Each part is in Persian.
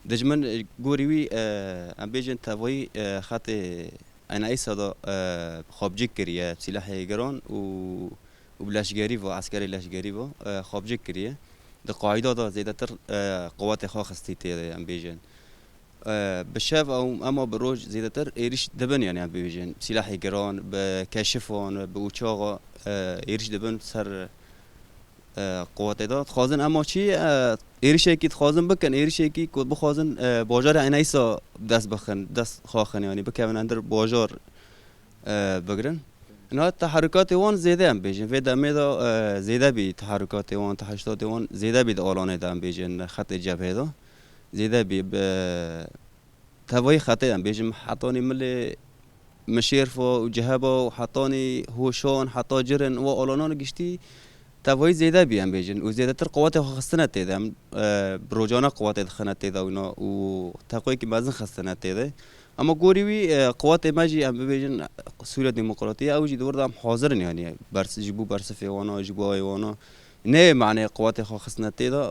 دجمن گوریوی ام بیجن تاوی خط انا ای صدا خوابجی کریه سلاح گران و بلاشگری و عسکری لاشگری و خوابجی کریه ده قاعده دا زیاده تر قوات خاصتی تیه ام بیجن بشاف او اما بروج زیاده تر ایریش دبن یعنی ام بیجن سلاح گران بکشفون بوچاقا ایریش دبن سر قوات داد خازن اما چی ایریش کی خازن بکن ایریش کی کد بخازن باجار اینایسا دست بخن دست خاخن یعنی بکن اندر باجار بگرن نه تحرکات وان زیاده هم بیشن و دمی دا زیاده بی تحرکات وان تحشتات وان زیاده بی آلانه دام بیشن خط جبهه دا زیاده بی توای خط هم بیشن حتانی مل مشيرف وجهبه وحطاني هوشون حطا جرن وآلانان گشتی توای زیاده بیان بیشن و زیاده تر قوات خستنه تیدم بروجانا قوات خنه تیدا ونا و تقوی که بعضن خستنه تیده اما گوریوی قوات ماجی ام بیشن سوریه دموکراتیه اوجی دور دام حاضرن یعنی برس جبو برس فیوانا جبو ایوانا نه معنی قوات خستنه تیدا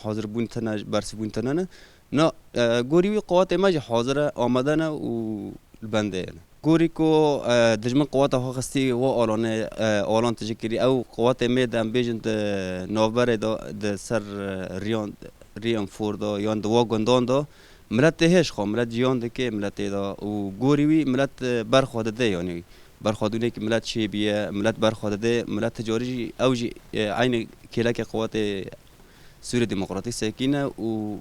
حاضر بون تنه برس بون تنه نه گوریوی قوات ماجی حاضر آمدنه و البنده گوری کو دجمن قوات خستی و آلان تجکری او قوات میدم بیجند نوبر دا سر ریان فور دا یان دوا گندان دا ملت هش خو ملت جیان دکه ملت دا و گوری وی ملت برخواد ده یعنی برخوادونه که ملت چی بیه ملت برخواد ده ملت تجاری اوجی عین کلاک قوات سوریه دموکراتیک ساکینه و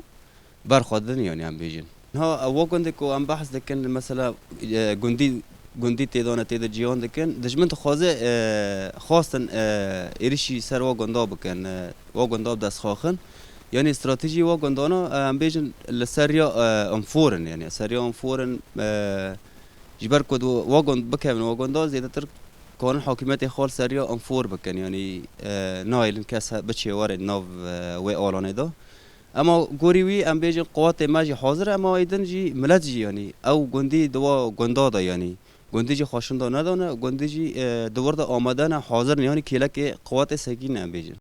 برخوادن یعنی هم بیجن ها وقتی که ام بحث دکن مثلا گندی تیدانه تید جیان دکن دشمن خوازه خواستن ایرشی سر و گندا بکن و گندا دست خواخن یعنی استراتژی و گندانا ام بیجن لسریا انفورن یعنی سریا انفورن جبر کد و گند بکن و گندا زیاده تر کان حاکمیت خال سریا انفور بکن یعنی نایلن کس بچه واره ناو و آلانه دا اما گوریوی ام بیجن قوات ماجی حاضر اما ایدن جی ملت جی یعنی او گندی دوا گندا دا یعنی گندی جی خوشنده ندانه گندی جی دور دا آمدن حاضر یعنی کلک قوات سکین ام بیجن